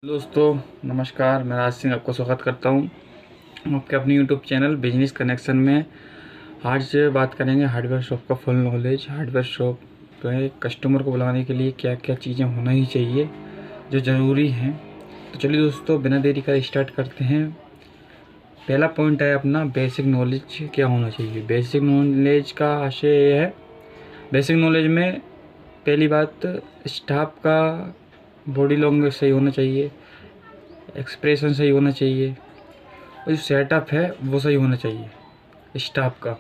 दोस्तों नमस्कार, मैं राज सिंह आपको स्वागत करता हूं आपके अपने यूट्यूब चैनल बिजनेस कनेक्शन में। आज बात करेंगे हार्डवेयर शॉप का फुल नॉलेज। हार्डवेयर शॉप पे कस्टमर को बुलाने के लिए क्या क्या चीज़ें होना ही चाहिए जो ज़रूरी हैं। तो चलिए दोस्तों, बिना देरी का स्टार्ट करते हैं। पहला पॉइंट है अपना बेसिक नॉलेज क्या होना चाहिए। बेसिक नॉलेज का आशय ये है, बेसिक नॉलेज में पहली बात स्टाफ का बॉडी लैंग्वेज सही होना चाहिए, एक्सप्रेशन सही होना चाहिए और जो सेटअप है वो सही होना चाहिए स्टाफ का।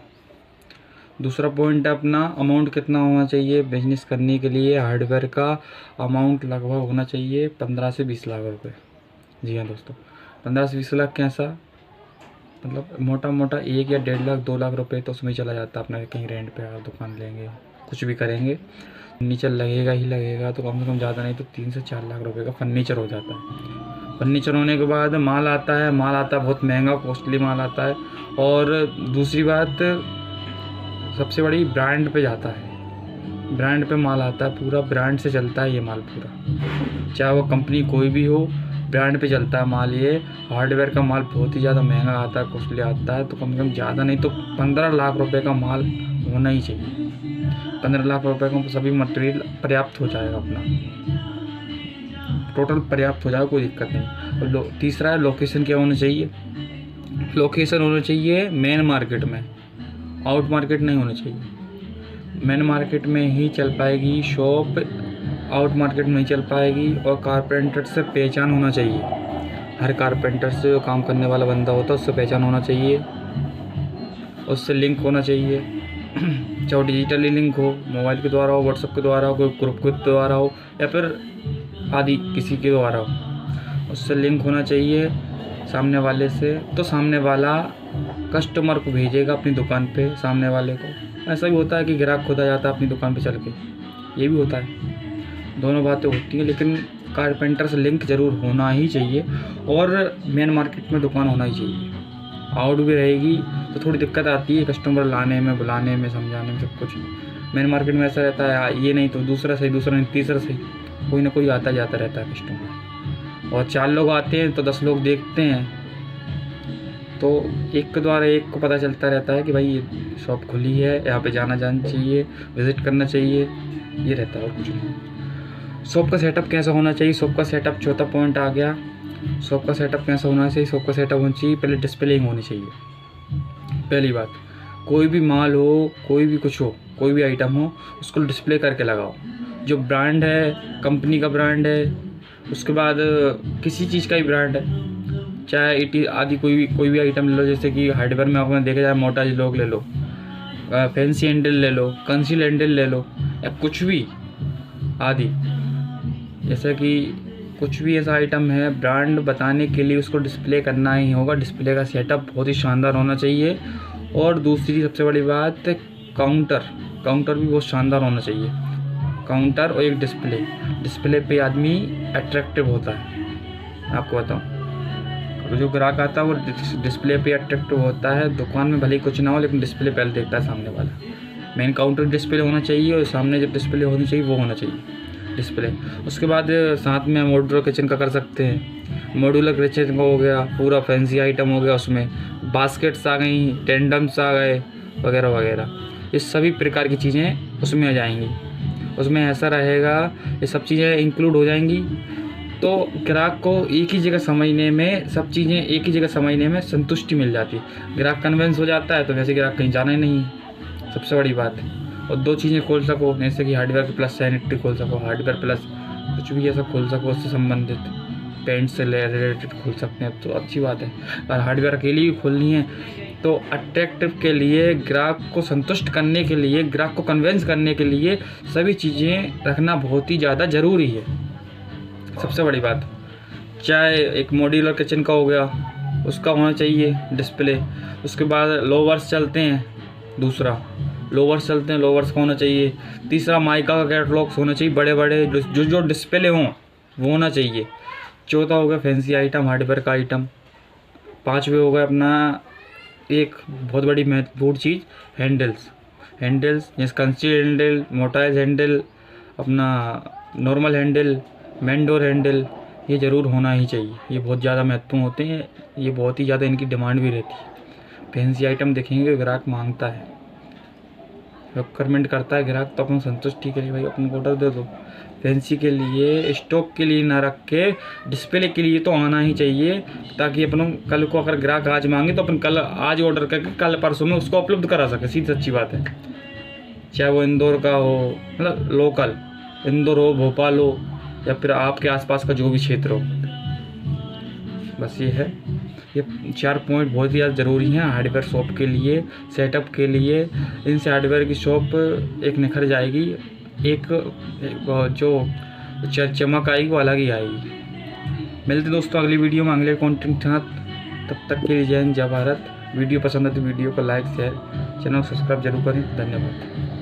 दूसरा पॉइंट है अपना अमाउंट कितना होना चाहिए बिजनेस करने के लिए। हार्डवेयर का अमाउंट लगभग होना चाहिए 15 से 20 लाख रुपए। जी हाँ दोस्तों, 15 से 20 लाख कैसा, मतलब मोटा मोटा 1 या 1.5 लाख 2 लाख रुपए तो उसमें चला जाता है। अपना कहीं रेंट पे आप दुकान लेंगे, कुछ भी करेंगे, फर्नीचर लगेगा ही लगेगा, तो कम से कम ज़्यादा नहीं तो 3 से 4 लाख रुपए का फर्नीचर हो जाता है। फर्नीचर होने के बाद माल आता है, बहुत महंगा कॉस्टली माल आता है। और दूसरी बात सबसे बड़ी ब्रांड पे जाता है, ब्रांड पे माल आता है, पूरा ब्रांड से चलता है ये माल पूरा, चाहे वो कंपनी कोई भी हो, ब्रांड पे चलता है माल। ये हार्डवेयर का माल बहुत ही ज़्यादा महंगा आता है, कॉस्टली आता है, तो कम से कम ज़्यादा नहीं तो 15 लाख रुपए का माल होना ही चाहिए। 15 लाख रुपए का सभी मटेरियल पर्याप्त हो जाएगा, अपना टोटल पर्याप्त हो जाएगा, कोई दिक्कत नहीं। और तीसरा है लोकेशन क्या होना चाहिए। लोकेशन होना चाहिए मेन मार्केट में, आउट मार्केट नहीं होना चाहिए। मेन मार्केट में ही चल पाएगी शॉप, आउट मार्केट में नहीं चल पाएगी। और कारपेंटर से पहचान होना चाहिए, हर कारपेंटर से जो काम करने वाला बंदा होता है उससे पहचान होना चाहिए, उससे लिंक होना चाहिए, चाहे डिजिटली लिंक हो, मोबाइल के द्वारा हो, व्हाट्सएप के द्वारा हो, कोई ग्रुप के द्वारा हो, या फिर आदि किसी के द्वारा हो, उससे लिंक होना चाहिए सामने वाले से। तो सामने वाला कस्टमर को भेजेगा अपनी दुकान पे, सामने वाले को। ऐसा भी होता है कि ग्राहक खुद आ जाता है अपनी दुकान पे चल के, ये भी होता है, दोनों बातें होती हैं। लेकिन कारपेंटर से लिंक ज़रूर होना ही चाहिए और मेन मार्केट में दुकान होना ही चाहिए। आउट भी रहेगी तो थोड़ी दिक्कत आती है कस्टमर लाने में, बुलाने में, समझाने में, सब कुछ। मेन मार्केट में ऐसा रहता है, ये नहीं तो दूसरा सही, दूसरा नहीं तीसरा सही, कोई ना कोई आता जाता रहता है कस्टमर। और 4 लोग आते हैं तो 10 लोग देखते हैं, तो एक के द्वारा एक को पता चलता रहता है कि भाई ये शॉप खुली है, यहाँ पे जाना चाहिए, विज़िट करना चाहिए, ये रहता है और कुछ नहीं। शॉप का सेटअप कैसा होना चाहिए। शॉप का सेटअप, चौथा पॉइंट आ गया, शॉप का सेटअप कैसा होना चाहिए। शॉप का सेटअप होना चाहिए, पहले डिस्प्लेइंग होनी चाहिए। पहली बात, कोई भी माल हो, कोई भी कुछ हो, कोई भी आइटम हो, उसको डिस्प्ले करके लगाओ। जो ब्रांड है, कंपनी का ब्रांड है, उसके बाद किसी चीज़ का ही ब्रांड है, चाहे इटी आदि कोई भी आइटम ले लो। जैसे कि हार्डवेयर में आपने देखा जाए, मोटाज लोग ले लो, फैंसी हैंडल ले लो, कंसील हैंडल ले लो, या कुछ भी आदि, जैसे कि कुछ भी ऐसा आइटम है, ब्रांड बताने के लिए उसको डिस्प्ले करना ही होगा। डिस्प्ले का सेटअप बहुत ही शानदार होना चाहिए। और दूसरी सबसे बड़ी बात, काउंटर भी बहुत शानदार होना चाहिए। काउंटर और एक डिस्प्ले पे आदमी अट्रैक्टिव होता है। मैं आपको बताऊँ, तो जो ग्राहक आता है वो डिस्प्ले पे अट्रैक्टिव होता है। दुकान में भले ही कुछ ना हो, लेकिन डिस्प्ले पहले देखता है सामने वाला। मेन काउंटर डिस्प्ले होना चाहिए और सामने जब डिस्प्ले होनी चाहिए वो होना चाहिए डिस्प्ले। उसके बाद साथ में मॉड्यूलर किचन का कर सकते हैं। मॉड्यूलर किचन का हो गया, पूरा फैंसी आइटम हो गया, उसमें बास्केट्स आ गई, टेंडम्स आ गए, वगैरह वगैरह, ये सभी प्रकार की चीज़ें उसमें आ जाएंगी। उसमें ऐसा रहेगा, ये सब चीज़ें इंक्लूड हो जाएंगी, तो ग्राहक को एक ही जगह समझने में, सब चीज़ें एक ही जगह समझने में संतुष्टि मिल जाती है। ग्राहक कन्विंस हो जाता है, तो वैसे ग्राहक कहीं जाना ही नहीं है, सबसे बड़ी बात है। और 2 चीज़ें खोल सको, जैसे कि हार्डवेयर प्लस सैनिटरी खोल सको, हार्डवेयर प्लस कुछ भी ऐसा खोल सको, उससे संबंधित पेंट से रिलेटेड खोल सकते हैं, तो अच्छी बात है। और हार्डवेयर अकेली भी खोलनी है तो अट्रैक्टिव के लिए, ग्राहक को संतुष्ट करने के लिए, ग्राहक को कन्विंस करने के लिए सभी चीज़ें रखना बहुत ही ज़्यादा ज़रूरी है, सबसे बड़ी बात। चाहे एक मॉड्यूलर किचन का हो गया, उसका होना चाहिए डिस्प्ले। उसके बाद लोवर्स चलते हैं, लोवर्स का होना चाहिए। तीसरा माइका का कैटलॉग्स होना चाहिए, बड़े बड़े जो डिस्प्ले हों वो होना चाहिए। चौथा हो गया फैंसी आइटम, हार्डवेयर का आइटम। 5वें हो गया अपना एक बहुत बड़ी महत्वपूर्ण चीज़, हैंडल्स जैसे कंसील हैंडल, मोटाइज हैंडल, अपना normal handle, main door handle, ये ज़रूर होना ही चाहिए। ये बहुत ज़्यादा महत्वपूर्ण होते हैं, ये बहुत ही ज़्यादा इनकी डिमांड भी रहती है। फैंसी आइटम देखेंगे ग्राहक मांगता है, रिक्वायरमेंट करता है ग्राहक, तो अपन संतुष्टि के लिए भाई अपन को ऑर्डर दे दो। फैंसी के लिए, स्टॉक के लिए ना रख के डिस्प्ले के लिए तो आना ही चाहिए, ताकि अपन कल को अगर ग्राहक आज मांगे तो अपन कल आज ऑर्डर करके कल परसों में उसको उपलब्ध करा सके। सीधी सच्ची बात है, चाहे वो इंदौर का हो, मतलब लोकल इंदौर हो, भोपाल हो, या फिर आपके आसपास का जो भी क्षेत्र हो। बस ये है, ये 4 पॉइंट बहुत ही ज़्यादा ज़रूरी हैं हार्डवेयर शॉप के लिए, सेटअप के लिए। इनसे हार्डवेयर की शॉप एक निखर जाएगी, एक जो चमक आएगी वो अलग ही आएगी। मिलते दोस्तों अगली वीडियो में अगले कंटेंट के साथ, तब तक के लिए जय हिंद, जय भारत। वीडियो पसंद है तो वीडियो को लाइक शेयर, चैनल को सब्सक्राइब जरूर करें। धन्यवाद।